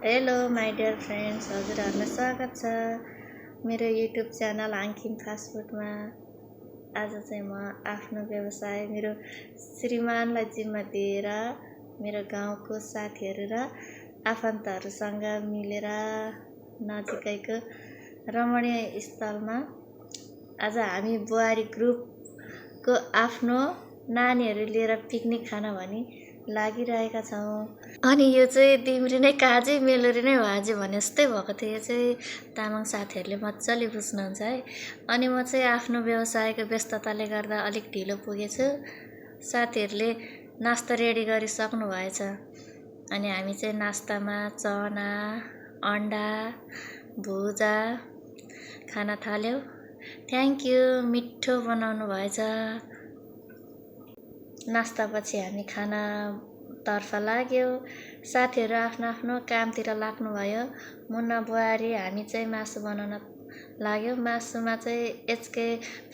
Hello my dear friends, हजुरहरूलाई स्वागत छ मेरो युट्युब च्यानल आङ्किम फास्ट फुडमा। आज चाहिँ म आफ्नो व्यवसाय मेरो श्रीमानलाई जिम्मा दिएर मेरो गाउँको साथीहरू र आफन्तहरूसँग मिलेर नजिकैको रमणीय स्थलमा आज हामी बुहारी ग्रुपको आफ्नो नानीहरू लिएर पिकनिक खान भनी लागिरहेका छौँ। अनि यो चाहिँ दिम्री नै काजी मेलोरी नै भाजी भने जस्तै भएको थियो। यो चाहिँ तामाङ साथीहरूले मजाले बुझ्नुहुन्छ है। अनि म चाहिँ आफ्नो व्यवसायको व्यस्तताले गर्दा अलिक ढिलो पुगेछु। साथीहरूले नास्ता रेडी गरिसक्नु भएछ। अनि हामी चाहिँ नास्तामा चना अन्डा भुजा खान थाल्यौँ। थ्याङ्क यू, मिठो बनाउनु भएछ। नास्तापछि हामी खानातर्फ लाग्यौँ। साथीहरू आफ्नो आफ्नो कामतिर लाग्नुभयो। मुन्ना बुहारी हामी चाहिँ मासु बनाउन लाग्यौँ। मासुमा चाहिँ एचके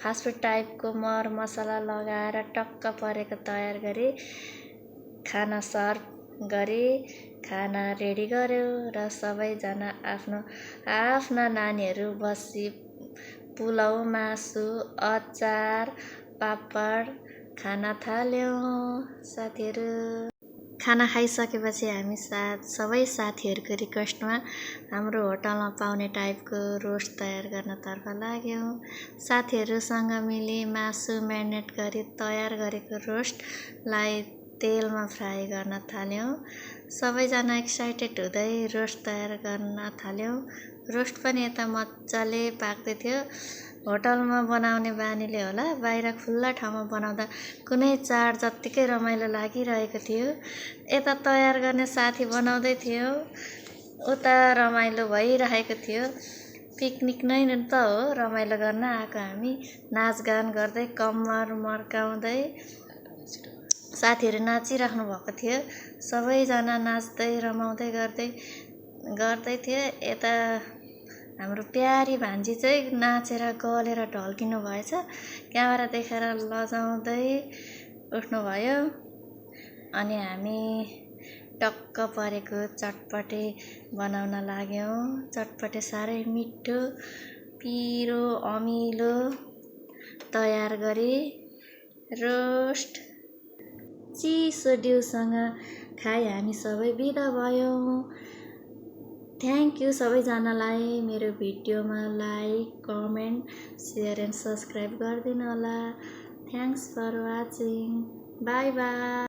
फास्टफुड टाइपको मर मसला लगाएर टक्क परेको तयार गरी खाना सर्भ गरी खाना रेडी गऱ्यौँ र सबैजना आफ्ना नानीहरू बसी पुलाउ मासु अचार पापड खाना थाल्यौँ। साथीहरू खाना खाइसकेपछि हामी सबै साथीहरूको रिक्वेस्टमा हाम्रो होटलमा पाउने टाइपको रोस्ट तयार गर्नतर्फ लाग्यौँ। साथीहरूसँग मिली मासु म्यारिनेट गरी तयार गरेको रोस्टलाई तेलमा फ्राई गर्न थाल्यौँ। सबैजना एक्साइटेड हुँदै रोस्ट तयार गर्न थाल्यौँ। रोस्ट पनि यता मजाले पाक्दै थियो। होटलमा बनाउने बानीले होला, बाहिर खुल्ला ठाउँमा बनाउँदा कुनै चाड जत्तिकै रमाइलो लागिरहेको थियो। यता तयार गर्ने साथी बनाउँदै थियो, उता रमाइलो भइरहेको थियो। पिकनिक नै त हो, रमाइलो गर्न आएको हामी नाचगान गर्दै कम्मर मर्काउँदै साथीहरू नाचिराख्नु भएको थियो। सबैजना नाच्दै रमाउँदै गर्दै थियो। यता हाम्रो प्यारी भान्जी चाहिँ नाचेर गलेर ढल्किनु भएछ। क्यामेरा देखेर लजाउँदै उठ्नुभयो। अनि हामी टक्क परेको चटपटे बनाउन लाग्यौँ। चटपटे साह्रै मिठो पिरो अमिलो तयार गरी रोस्ट चिसो डिउसँग खाइ हामी सबै बिदा भयौँ। थ्याङ्क यू सबैजनालाई। मेरो भिडियोमा like comment share and subscribe गरिदिनु होला। Thanks for watching. Bye by.